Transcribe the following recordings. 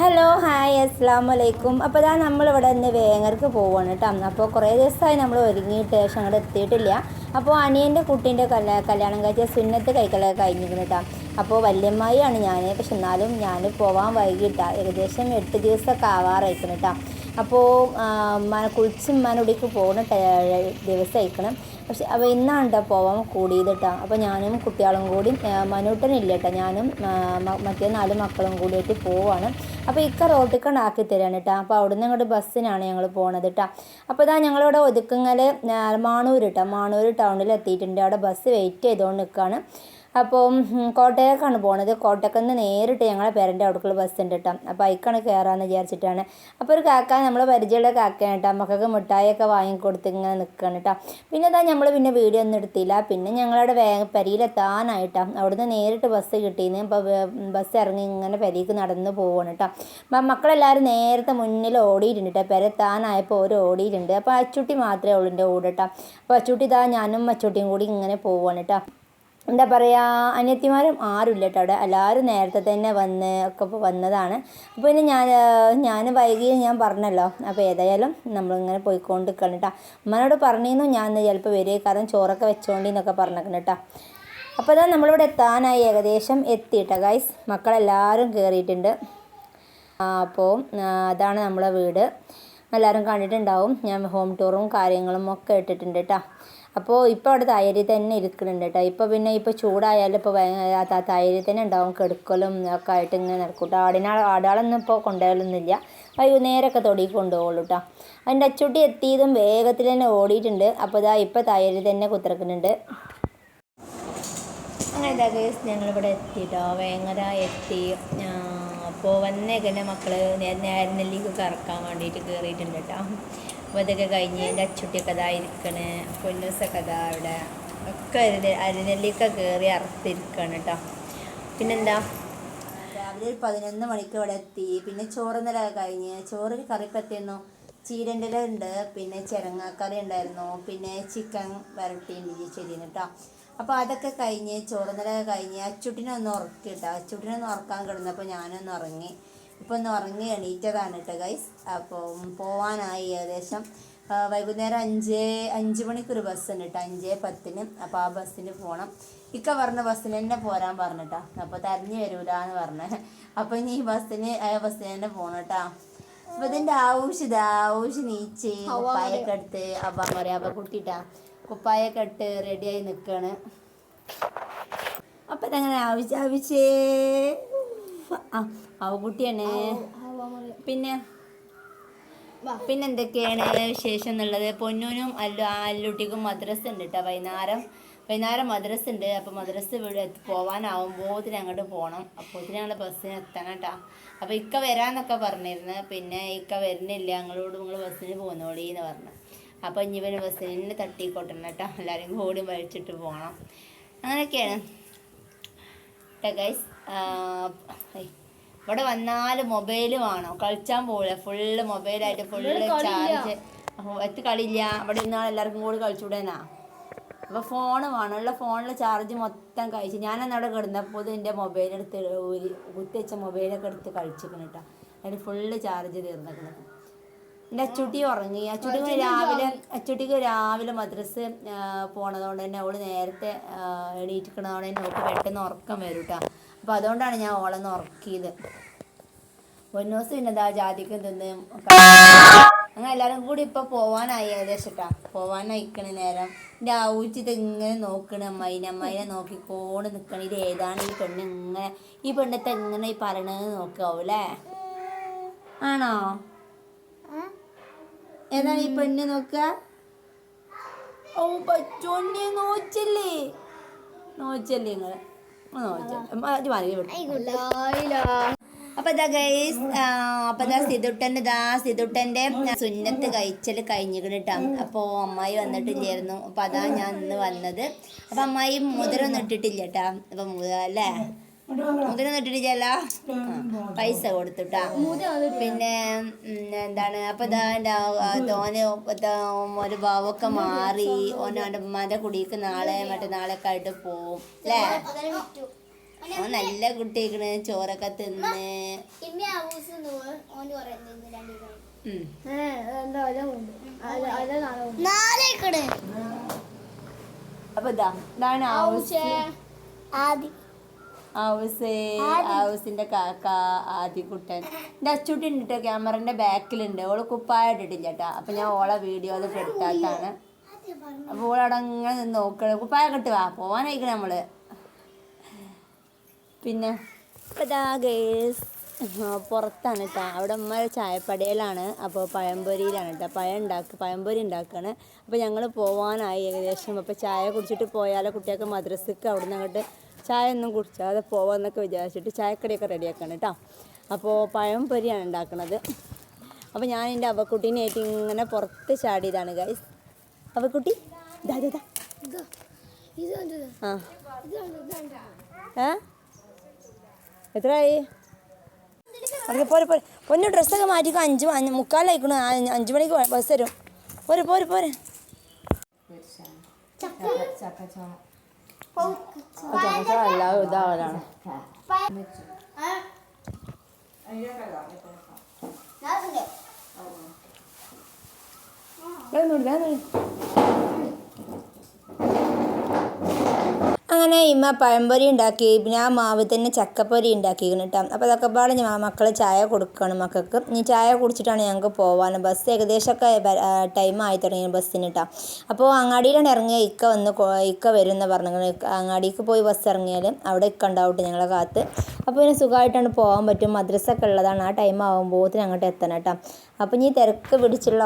Hello hi അസ്സലാമലൈക്കും. അപ്പോൾ ഇതാ നമ്മളിവിടെ നിന്ന് വേങ്ങർക്ക് പോവുകയാണ് കേട്ടോ. അപ്പോൾ കുറേ ദിവസമായി നമ്മൾ ഒരുങ്ങിയിട്ട് പക്ഷെ അങ്ങോട്ട് എത്തിയിട്ടില്ല. അപ്പോൾ അനിയൻ്റെ കുട്ടീൻ്റെ കല്യാണം കഴിച്ച സുന്നത്ത് കഴിക്കലൊക്കെ കഴിഞ്ഞിരിക്കുന്നു കേട്ടോ. അപ്പോൾ വല്യമ്മായിയാണ് ഞാൻ, പക്ഷെ എന്നാലും ഞാൻ പോകാൻ വൈകിട്ടാണ്. ഏകദേശം 8 ദിവസമൊക്കെ ആവാറായിരിക്കണം കേട്ടോ. അപ്പോൾ കുളിച്ച് ഉമ്മാനോടേക്ക് പോകുന്ന ദിവസം അയക്കണം. പക്ഷെ അപ്പോൾ ഇന്നാണ് കേട്ടോ പോവാൻ കൂടിയത് കേട്ടോ. അപ്പോൾ ഞാനും കുട്ടികളും കൂടി മനൂട്ടനില്ല കേട്ടോ, ഞാനും മറ്റേ 4 മക്കളും കൂടിയിട്ട് പോവാണ്. അപ്പോൾ ഇക്ക റോട്ടിൽ ആക്കി തരാണ് കേട്ടോ. അപ്പോൾ അവിടുന്ന് ഇങ്ങോട്ട് ബസ്സിനാണ് ഞങ്ങൾ പോണത് കേട്ടോ. അപ്പോൾ ഇതാ ഞങ്ങളിവിടെ ഒതുക്കുങ്ങൽ മാണൂർ കേട്ടോ, മാണൂർ ടൗണിൽ എത്തിയിട്ടുണ്ട്. അവിടെ ബസ് വെയിറ്റ് ചെയ്തുകൊണ്ട് നിൽക്കുകയാണ്. അപ്പോൾ കോട്ടയക്കാണ് പോണത്. കോട്ടയത്തിൽ നിന്ന് നേരിട്ട് ഞങ്ങളെ പേരൻ്റെ അവിടേക്കുള്ള ബസ് ഉണ്ട് കേട്ടോ. അപ്പോൾ അതിക്കാണ് കയറാമെന്ന് വിചാരിച്ചിട്ടാണ്. അപ്പോൾ ഒരു കാക്ക നമ്മൾ പരിചയമുള്ള കാക്കയാണ് കേട്ടോ. മക്കൾക്ക് മിഠായിയൊക്കെ വാങ്ങിക്കൊടുത്ത് ഇങ്ങനെ നിൽക്കുകയാണ് കേട്ടോ. പിന്നെ ഇതാ നമ്മൾ വീഡിയോ ഒന്നും എടുത്തില്ല. പിന്നെ ഞങ്ങളുടെ പെരിയിലെത്താനായിട്ടാണ്. അവിടുന്ന് നേരിട്ട് ബസ് കിട്ടിയിരുന്നു. അപ്പോൾ ബസ് ഇറങ്ങി ഇങ്ങനെ പെരിക്ക് നടന്ന് പോവുകയാണ് കേട്ടോ. അപ്പം മക്കളെല്ലാവരും നേരത്തെ മുന്നിൽ ഓടിയിട്ടുണ്ട് കേട്ടോ. പെരെത്താനായപ്പോൾ ഒരു ഓടിയിട്ടുണ്ട്. അപ്പോൾ അച്ചുട്ടി മാത്രമേ ഉള്ളൂ എൻ്റെ കൂടെ കേട്ടോ. അപ്പോൾ അച്ചുട്ടി ഇതാ ഞാനും അച്ചുട്ടിയും കൂടി ഇങ്ങനെ പോവുകയാണ് കേട്ടോ. എന്താ പറയുക, അനിയത്തിമാരും ആരുമില്ല കേട്ടോ അവിടെ. എല്ലാവരും നേരത്തെ തന്നെ ഒക്കെ വന്നതാണ്. അപ്പോൾ പിന്നെ ഞാൻ വൈകി ഞാൻ പറഞ്ഞല്ലോ. അപ്പോൾ ഏതായാലും നമ്മളിങ്ങനെ പോയിക്കൊണ്ട് നിൽക്കണം കേട്ടോ. ഉമ്മനോട് പറഞ്ഞിരുന്നു ഞാൻ ചിലപ്പോൾ വരിക, കാരണം ചോറൊക്കെ വെച്ചോണ്ടിന്നൊക്കെ പറഞ്ഞേക്കണം കേട്ടോ. അപ്പോൾ അതാ നമ്മളിവിടെ എത്താനായി, ഏകദേശം എത്തിയിട്ടോ ഗൈസ്. മക്കളെല്ലാവരും കയറിയിട്ടുണ്ട്. അപ്പോൾ അതാണ് നമ്മളെ വീട്. എല്ലാവരും കണ്ടിട്ടുണ്ടാവും. ഞാൻ ഹോം ടൂറും കാര്യങ്ങളും ഒക്കെ ഇട്ടിട്ടുണ്ട് കേട്ടോ. അപ്പോൾ ഇപ്പോൾ അവിടെ തൈര് തന്നെ ഇരിക്കുന്നുണ്ട് കേട്ടോ. ഇപ്പോൾ ചൂടായാലും ഇപ്പോൾ തൈര് തന്നെ ഉണ്ടാവും, കെടുക്കലും ഒക്കെ ആയിട്ട് ഇങ്ങനെ നടക്കും കേട്ടോ. ആടുകളൊന്നും ഇപ്പോൾ കൊണ്ടുപോകലൊന്നുമില്ല. വൈകുന്നേരമൊക്കെ തൊടിക്ക് കൊണ്ടുപോകുള്ളൂ കേട്ടോ. അതിൻ്റെ അച്ചുട്ടി എത്തിയതും വേഗത്തിൽ തന്നെ ഓടിയിട്ടുണ്ട്. അപ്പോൾ ഇപ്പോൾ തൈര് തന്നെ കുത്തിറക്കുന്നുണ്ട്. അങ്ങനെ ഇതാ ഗൈസ് ഞങ്ങളിവിടെ എത്തി കേട്ടോ, വേങ്ങര എത്തി. അപ്പോൾ വന്നേക്കന്നെ മക്കൾ നേരനെല്ലിക്കൊക്കെ ഇറക്കാൻ വേണ്ടിയിട്ട് കയറിയിട്ടുണ്ട് കേട്ടോ. അപ്പോൾ ഇതൊക്കെ കഴിഞ്ഞ് എൻ്റെ അച്ചുട്ടിയൊക്കെ ഇതാ ഇരിക്കണേ, പൊന്നൂസൊക്കെ ഇതാ ഇവിടെ ഒക്കെ അരിനെല്ലിക്ക കയറി അറുത്തിരിക്കുകയാണ് കേട്ടോ. പിന്നെന്താ രാവിലെ ഒരു 11 മണിക്ക് ഇവിടെ എത്തി. പിന്നെ ചോറുന്നലൊക്കെ കഴിഞ്ഞ് ചോറിന് കറി പറ്റിയിരുന്നു. ചീരൻ്റെ ഇല ഉണ്ട്, പിന്നെ ചിരങ്ങാക്കറി ഉണ്ടായിരുന്നു, പിന്നെ ചിക്കൻ വരട്ടിയുണ്ട് ശരിയെന്ന് കേട്ടോ. അപ്പോൾ അതൊക്കെ കഴിഞ്ഞ് ചോറുന്നലൊക്കെ കഴിഞ്ഞ് അച്ചുട്ടിനെ ഒന്ന് ഉറക്കി കേട്ടോ. അച്ചുട്ടിനെ ഒന്ന് ഉറക്കാൻ കിടന്നപ്പോൾ ഞാനൊന്ന് ഉറങ്ങി. ഇപ്പോൾ ഒന്ന് ഉറങ്ങി എണീറ്റതാണ് കേട്ടോ ഗൈസ്. അപ്പോൾ പോവാനായി ഏകദേശം. വൈകുന്നേരം 5 മണിക്കൊരു ബസ്സുണ്ട് കേട്ടോ, 5:10. അപ്പോൾ ആ ബസ്സിന് പോകണം. ഇക്ക പറഞ്ഞ ബസ്സിന് തന്നെ പോരാൻ പറഞ്ഞിട്ടാ. അപ്പോൾ തെരഞ്ഞു വരൂലെന്ന് പറഞ്ഞ്. അപ്പോൾ ഇനി ഈ ബസ്സിന് തന്നെ പോകണം കേട്ടോ. അപ്പോൾ ഇതിൻ്റെ ആവശ്യം നീച്ച് കുപ്പായൊക്കെ എടുത്ത് അപ്പം പറയാം. അപ്പോൾ കുട്ടിട്ടാ കുപ്പായൊക്കെ ഇട്ട് റെഡിയായി നിൽക്കുകയാണ്. അപ്പം ഇതങ്ങനെ ആവശ്യേ അവക്കുട്ടിയാണ്. പിന്നെ എന്തൊക്കെയാണ് വിശേഷം എന്നുള്ളത്. പൊന്നൂനും അല്ലുട്ടിക്കും മദ്രസ ഉണ്ട് കേട്ടോ. വൈകുന്നേരം മദ്രസ ഉണ്ട്. അപ്പോൾ മദ്രസ പോകാനാവുമ്പോഴത്തിന് അങ്ങോട്ട് പോകണം. അപ്പോഴത്തിന് ഞങ്ങൾ ബസ്സിന് എത്തണം കേട്ടോ. അപ്പോൾ ഇക്ക വരാമെന്നൊക്കെ പറഞ്ഞിരുന്നു. പിന്നെ ഇക്ക വരുന്നില്ല, നിങ്ങൾ ബസ്സിന് പോന്നോളി എന്ന് പറഞ്ഞു. അപ്പോൾ ഇനിവന് ബസ്സിന് തന്നെ തട്ടിക്കൊട്ടണം കേട്ടോ. എല്ലാവരും കൂടി വലിച്ചിട്ട് പോകണം. അങ്ങനെയൊക്കെയാണ് കേട്ടോ ഗൈസ്. ഇവിടെ വന്നാൽ മൊബൈൽ വേണം, കളിച്ചാൻ പോകില്ല. ഫുള്ള് മൊബൈലായിട്ട് ഫുള്ള് ചാർജ്. കളിയില്ല. അവിടെ ഇന്നാൾ എല്ലാവർക്കും കൂടി കളിച്ചുവിടാനാ. അപ്പോൾ ഫോണ് വേണം. ഉള്ള ഫോണിൽ ചാർജ് മൊത്തം കഴിച്ചു. ഞാനന്നവിടെ കിടന്നപ്പോൾ എൻ്റെ മൊബൈലെടുത്ത് കുത്തിവെച്ച മൊബൈലൊക്കെ എടുത്ത് കളിച്ചിരിക്കണം കേട്ടോ. അതിന് ഫുള്ള് ചാർജ് തീർന്നിരിക്കണം. എൻ്റെ അച്ചുട്ടി ഉറങ്ങി. അച്ചുട്ടിക്ക് രാവിലെ മദ്രസ് പോണതുകൊണ്ട് തന്നെ അവൾ നേരത്തെ എണീറ്റിക്കണതുകൊണ്ട് തന്നെ അവൾക്ക് പെട്ടെന്ന് ഉറക്കം വരും കേട്ടോ. അപ്പോൾ അതുകൊണ്ടാണ് ഞാൻ ഓളൊന്ന് ഉറക്കിയത്. പൊന്നൂസ് പിന്നെ ജാതിക്കും തിന്ന് അങ്ങനെ എല്ലാവരും കൂടി ഇപ്പോൾ പോവാനായി ഏകദേശം കേട്ടോ. പോവാനായിക്കണ നേരം എൻ്റെ ആവശ്യത്ത് ഇങ്ങനെ നോക്കണ അമ്മായിനെ നോക്കിക്കോണ്ട് നിൽക്കണം. ഇത് ഏതാണ് ഈ പെണ്ണ്, ഇങ്ങനെ ഈ പെണ്ണത്തെ എങ്ങനെ ഈ പറയണത് നോക്കാവൂല്ലേ? ആണോ? ഏതാണ് ഈ പെണ്ണ് നോക്കുക? ഓ പച്ചോന്നെ നോച്ചല്ലേ നിങ്ങൾ അപ്പൊ ഇതാ ഗൈസ്. അപ്പൊ ഇതാ സിതുട്ടന്റെ സുന്നത്ത് കഴിച്ചൽ കഴിഞ്ഞിരിക്കണം കേട്ടോ. അപ്പോൾ അമ്മായി വന്നിട്ടില്ലായിരുന്നു. അപ്പൊ അതാ ഞാൻ ഇന്ന് വന്നത്. അപ്പൊ അമ്മായി മുതിരൊന്നും ഇട്ടിട്ടില്ല കേട്ടോ. അപ്പൊ അല്ലേ മുതിരൊന്നും ഇട്ടിട്ടില്ല, പൈസ കൊടുത്തുട്ടാ. പിന്നെ എന്താണ്, അപ്പൊ ഇതാ തോനെ ഒരു ഭാവമൊക്കെ മാറി. ഓൻ്റെ ഉമ്മാൻ്റെ കുടിക്ക് നാളെ മറ്റന്നാളൊക്കെ ആയിട്ട് പോവും അല്ലേ? നല്ല കുട്ടിയായിക്കണ്, ചോറൊക്കെ തിന്ന്. അപ്പൊ ഇതാണ് ഹൗസിന്റെ കാക്ക ആദികുട്ടൻ. എൻ്റെ അച്ചൂട്ടി ഉണ്ട് ക്യാമറന്റെ ബാക്കിലുണ്ട്. ഓള് കുപ്പായ ഇട്ടിട്ടില്ല കേട്ടാ. അപ്പൊ ഞാൻ ഓളെ വീഡിയോ അതൊക്കെ എടുത്താട്ടാണ്. അപ്പൊ ഓളവിടെ അങ്ങനെ നിന്ന് നോക്കണം. കുപ്പായ കിട്ടുവാ പോവാനായിക്കണേ നമ്മള്. പിന്നെ പുറത്താണ് കേട്ടോ. അവിടെ ഉമ്മ ചായപ്പടയിലാണ്. അപ്പോൾ പഴംപൊരിയിലാണ് കേട്ടോ. പഴംപൊരി ഉണ്ടാക്കുകയാണ്. അപ്പോൾ ഞങ്ങൾ പോവാനായി ഏകദേശം. അപ്പോൾ ചായ കുടിച്ചിട്ട് പോയാലോ, കുട്ടികൾക്ക് മദ്രസക്ക് അവിടെ നിന്ന് അങ്ങോട്ട് ചായ ഒന്നും കുടിച്ചാതെ പോവാന്നൊക്കെ വിചാരിച്ചിട്ട് ചായക്കടിയൊക്കെ റെഡിയാക്കാണ് കേട്ടോ. അപ്പോൾ പഴംപൊരിയാണ് ഉണ്ടാക്കുന്നത്. അപ്പോൾ ഞാൻ എൻ്റെ അവക്കുട്ടീനായിട്ട് ഇങ്ങനെ പുറത്ത് ചാടിയതാണ് ഗൈസ്. അവക്കുട്ടി എത്രയായി? അവിടെ പോരെ പൊന്നു ഡ്രസ്സൊക്കെ മാറ്റിക്കോ. 5:45 5 മണിക്ക് ബസ് വരും. പോരെ എല്ലാവരും ഇതാവലാണ്. അങ്ങനെ ഇമ്മ പഴംപൊരി ഉണ്ടാക്കി. പിന്നെ ആ മാവ് തന്നെ ചക്കപ്പൊരി ഉണ്ടാക്കിയിരുന്നു കേട്ടോ. അപ്പോൾ അതൊക്കെ പാടെ മക്കൾ ചായ കൊടുക്കണം മക്കൾക്ക്. ഇനി ചായ കുടിച്ചിട്ടാണ് ഞങ്ങൾക്ക് പോകാൻ. ബസ് ഏകദേശമൊക്കെ ടൈം ആയി തുടങ്ങി ബസ്സിന് കേട്ടോ. അപ്പോൾ അങ്ങാടിയിലാണ് ഇറങ്ങിയ ഇക്ക വരും എന്ന് പറഞ്ഞു. അങ്ങാടിക്ക് പോയി ബസ് ഇറങ്ങിയാൽ അവിടെ ഇക്ക ഉണ്ടാവും ഞങ്ങളെ കാത്ത്. അപ്പോൾ പിന്നെ സുഖമായിട്ടാണ് പോകാൻ പറ്റും. മദ്രസൊക്കെ ഉള്ളതാണ്. ആ ടൈം ആകുമ്പോഴത്തേന് അങ്ങോട്ട് എത്തണം കേട്ടോ. അപ്പോൾ ഇനി തിരക്ക് പിടിച്ചുള്ള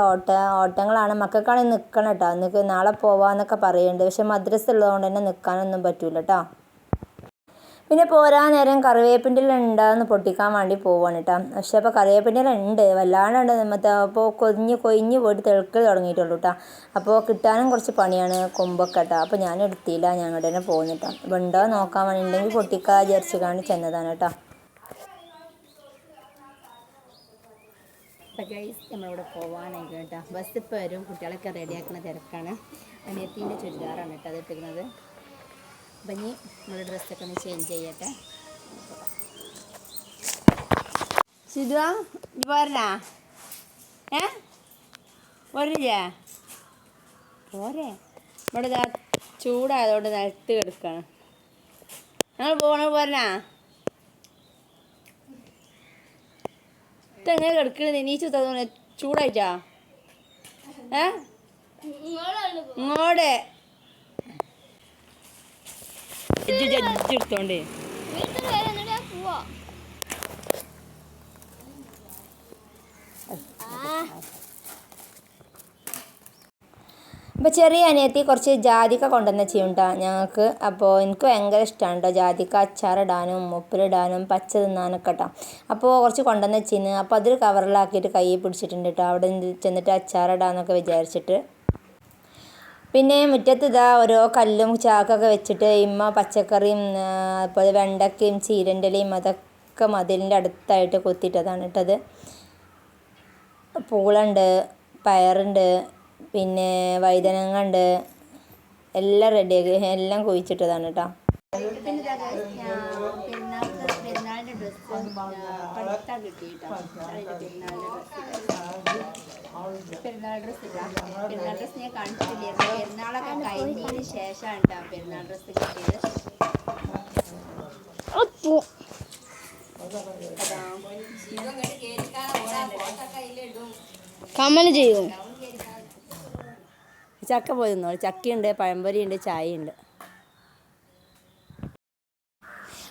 ഓട്ടങ്ങളാണ്. മക്കൾക്കാണെങ്കിൽ നിൽക്കണം കേട്ടോ. നാളെ പോവാന്നൊക്കെ പറയുന്നുണ്ട്. പക്ഷെ മദ്രസ ഉള്ളതുകൊണ്ട് തന്നെ നിൽക്കാനൊന്നും പറ്റൂല കേട്ടോ. പിന്നെ പോരാൻ നേരം കറിവേപ്പിൻ്റെ ഉണ്ടാകുന്ന പൊട്ടിക്കാൻ വേണ്ടി പോവാണ് കേട്ടോ. പക്ഷെ അപ്പോൾ കറിവേപ്പിൻ്റെ ഉണ്ട് വല്ലാണ്ട് മറ്റേ അപ്പോൾ കൊഞ്ഞ് പോയിട്ട് തിളക്കൽ തുടങ്ങിയിട്ടുള്ളൂ കേട്ടോ. അപ്പോൾ കിട്ടാനും കുറച്ച് പണിയാണ് കൊമ്പൊക്കെ കേട്ടോ. അപ്പോൾ ഞാൻ എടുത്തില്ല, ഞങ്ങളുടെ തന്നെ പോകുന്നിട്ടോ. അപ്പോൾ ഉണ്ടോ നോക്കാൻ വേണ്ടി ഉണ്ടെങ്കിൽ പൊട്ടിക്കാൻ വിചാരിച്ച് കാണി ചെന്നതാണ് കേട്ടോ. അപ്പോൾ ഗൈസ് നമ്മളിവിടെ പോകാനായിട്ട് കേട്ടോ. ബസ് ഇപ്പോൾ വരും. കുട്ടികളൊക്കെ റെഡിയാക്കുന്ന തിരക്കാണ്. അനിയത്തിൻ്റെ ചുരിദാറാണ് കേട്ടോ അത് ഇട്ടിരിക്കുന്നത്. അപ്പം ഇനി നമ്മൾ ഡ്രസ്സൊക്കെ ഒന്ന് ചേഞ്ച് ചെയ്യട്ടെ. സിധുവാ പോരണാ? പോരില്ലേ? പോരെ. ഇവിടെ ചൂടായതുകൊണ്ട് നിലത്ത് കിടക്കാണ്. ഞങ്ങൾ പോരണാ? ഇതെങ്ങനെ കിടക്കണത്? നീച്ചു തോന്നുന്നു ചൂടായിട്ടാ? ഇങ്ങോടെ എടുത്തോണ്ടേ. അപ്പോൾ ചെറിയ അനിയത്തി കുറച്ച് ജാതിക്ക കൊണ്ടുവന്ന് ചെയ്യുന്നുണ്ടോ ഞങ്ങൾക്ക്. അപ്പോൾ എനിക്ക് ഭയങ്കര ഇഷ്ടമാണ് കേട്ടോ ജാതിക്ക അച്ചാറിടാനും ഉപ്പിലിടാനും പച്ച തിന്നാനൊക്കെ കേട്ടോ. അപ്പോൾ കുറച്ച് കൊണ്ടുവന്ന് വെച്ചിരുന്നു. അപ്പോൾ അതൊരു കവറിലാക്കിയിട്ട് കൈ പിടിച്ചിട്ടുണ്ട് കേട്ടോ. അവിടെ ചെന്നിട്ട് അച്ചാറിടാന്നൊക്കെ വിചാരിച്ചിട്ട്. പിന്നെ മുറ്റത്ത് ഓരോ കല്ലും ചാക്കൊക്കെ വെച്ചിട്ട് ഇമ്മ പച്ചക്കറിയും അതുപോലെ വെണ്ടക്കയും ചീരൻ്റെലയും അതൊക്കെ മതിലിൻ്റെ അടുത്തായിട്ട് കൊത്തിയിട്ടതാണ് ഇട്ടത്. പൂളുണ്ട്, പയറുണ്ട്, പിന്നെ വഴുതനങ്ങ ഉണ്ട്, എല്ലാം റെഡിയാക്കി എല്ലാം കുഴിച്ചിട്ടതാണ് കേട്ടോ. പെരുന്നാളിൻ്റെ ഡ്രസ്സ് പഠിത്താൻ കിട്ടി കേട്ടോ. പെരുന്നാൾ ഡ്രസ്സ് ഞാൻ കാണിച്ചിട്ടില്ല. പെരുന്നാളൊക്കെ കഴിഞ്ഞതിന് ശേഷമാണ് കേട്ടോ പെരുന്നാൾ ഡ്രസ്സ് കിട്ടിയത്. കമന്റ് ചെയ്യും. ചക്ക പോയി തിന്നോളൂ. ചക്കയുണ്ട്, പഴംപൊരിയുണ്ട്, ചായയുണ്ട്.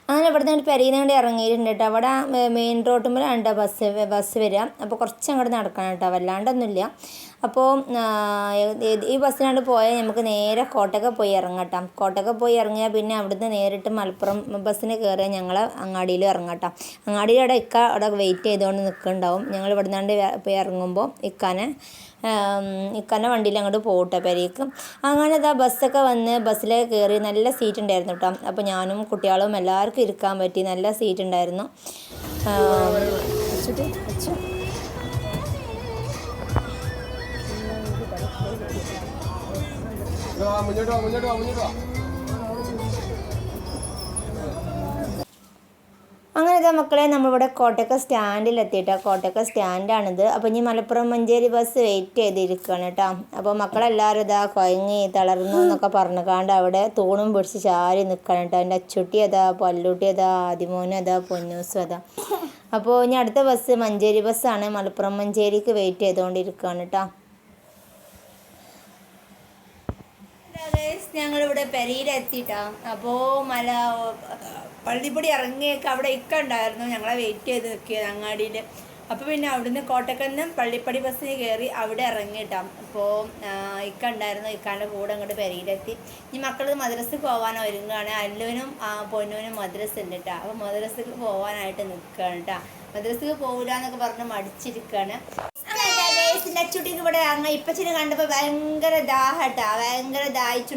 അങ്ങനെ ഇവിടെ നിന്ന് പെരയിൽ നിന്ന് ഇറങ്ങിയിട്ടുണ്ട് കേട്ടോ. അവിടെ മെയിൻ റോട്ടുമ്പോഴാണ് ബസ് വരിക. അപ്പോൾ കുറച്ച് അങ്ങോട്ട് നടക്കണം കേട്ടോ, വല്ലാണ്ടൊന്നുമില്ല. അപ്പോൾ ഈ ബസ്സിനാണ്ട് പോയാൽ നമുക്ക് നേരെ കോട്ടയ്ക്ക് പോയി ഇറങ്ങാം. കോട്ടയ്ക്ക് പോയി ഇറങ്ങിയാൽ പിന്നെ അവിടുന്ന് നേരിട്ട് മലപ്പുറം ബസ്സിന് കയറിയാൽ ഞങ്ങൾ അങ്ങാടിയിൽ ഇറങ്ങാം. അങ്ങാടിയിൽ അവിടെ അവിടെ വെയിറ്റ് ചെയ്തുകൊണ്ട് നിൽക്കുന്നുണ്ടാവും. ഞങ്ങൾ ഇവിടെ നിന്നാണ്ട് പോയി ഇറങ്ങുമ്പോൾ ഇക്കാനെ വണ്ടിയിൽ അങ്ങോട്ട് പോകട്ടെ പെരേക്ക്. അങ്ങനെ ബസ്സൊക്കെ വന്ന് ബസ്സിലേക്ക് കയറി. നല്ല സീറ്റ് ഉണ്ടായിരുന്നു കേട്ടോ. അപ്പോൾ ഞാനും കുട്ടികളും എല്ലാവർക്കും ഇരിക്കാൻ പറ്റി. നല്ല സീറ്റ് ഉണ്ടായിരുന്നു. അങ്ങനെ ഇതാ മക്കളെ നമ്മളിവിടെ കോട്ടക്ക സ്റ്റാൻഡിലെത്തിയിട്ടോ. കോട്ടക്ക സ്റ്റാൻഡാണിത്. അപ്പോൾ ഇനി മലപ്പുറം മഞ്ചേരി ബസ് വെയിറ്റ് ചെയ്തിരിക്കുകയാണ് കേട്ടോ. അപ്പോൾ മക്കളെല്ലാവരും ഇതാ കുഴങ്ങി തളർന്നു എന്നൊക്കെ പറഞ്ഞുകൊണ്ട് അവിടെ തൂണും പിടിച്ച് ചാരി നിൽക്കണം കേട്ടോ. എൻ്റെ അച്ചുട്ടി അതാ, പല്ലൂട്ടി അതാ, ആദിമോനും അതാ, പൊന്നൂസും അതാ. അപ്പോൾ ഇനി അടുത്ത ബസ് മഞ്ചേരി ബസ്സാണ്. മലപ്പുറം മഞ്ചേരിക്ക് വെയിറ്റ് ചെയ്തുകൊണ്ടിരിക്കുകയാണ് കേട്ടോ. ഞങ്ങളിവിടെ പെരയിലെത്തിയിട്ടാ. അപ്പോൾ പള്ളിപ്പൊടി ഇറങ്ങിയൊക്കെ അവിടെ ഉണ്ടായിരുന്നു ഞങ്ങളെ വെയിറ്റ് ചെയ്ത് നിൽക്കിയത് അങ്ങാടിയിൽ. അപ്പോൾ പിന്നെ അവിടുന്ന് കോട്ടക്കന്നും പള്ളിപ്പടി ബസ്സിന് കയറി അവിടെ ഇറങ്ങിയിട്ടാം. അപ്പോൾ ഉണ്ടായിരുന്നു. ഇക്കാൻ്റെ കൂടെ അങ്ങോട്ട് പെരയിലെത്തി. ഈ മക്കൾ മദ്രസക്ക് പോകാൻ ഒരുങ്ങുകയാണ്. അല്ലുവിനും പൊന്നൂനും മദ്രസ ഉണ്ട് കേട്ടോ. അപ്പോൾ മദ്രസക്ക് പോകാനായിട്ട് നിൽക്കുകയാണ് കേട്ടോ. മദ്രസക്ക് പോകില്ല എന്നൊക്കെ പറഞ്ഞ് മടിച്ചിരിക്കുകയാണ്. അച്ചുട്ടിക്ക് ഇവിടെ ഇപ്പച്ചിനെ കണ്ടപ്പോൾ ഭയങ്കര ദാഹട്ടാ. ഭയങ്കര ദാഹിച്ചു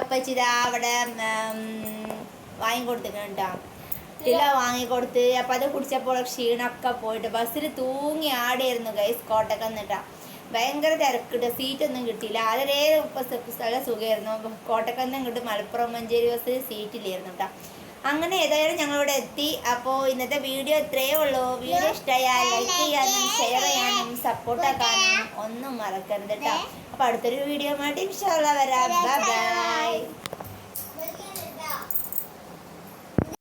ഇപ്പച്ചിതാ അവിടെ വാങ്ങിക്കൊടുത്തിക്കണം കേട്ടോ. ഇല്ല വാങ്ങിക്കൊടുത്ത്. അപ്പോൾ അത് കുടിച്ചപ്പോൾ ക്ഷീണമൊക്കെ പോയിട്ട് ബസ്സിൽ തൂങ്ങി ആടിയായിരുന്നു ഗൈസ് കോട്ടക്ക എന്നിട്ടാ. ഭയങ്കര തിരക്കിട്ട് സീറ്റൊന്നും കിട്ടിയില്ല. ആദ്യേ നല്ല സുഖമായിരുന്നു. കോട്ടക്കന്ന് ഇങ്ങോട്ട് മലപ്പുറം മഞ്ചേരി ബസ് സീറ്റില്ലായിരുന്നു കേട്ടോ. അങ്ങനെ ഏതായാലും ഞങ്ങളിവിടെ എത്തി. അപ്പോൾ ഇന്നത്തെ വീഡിയോ ഇത്രയേ ഉള്ളൂ. വീഡിയോ ഇഷ്ടമായാൽ ലൈക്ക് ചെയ്യാനും ഷെയർ ചെയ്യാനും സപ്പോർട്ടാക്കാനും ഒന്നും മറക്കരുത് കേട്ടോ. അപ്പോൾ അടുത്തൊരു വീഡിയോ ആയിട്ട് ഇൻഷാ അല്ലാഹ് വരാം. ബൈ.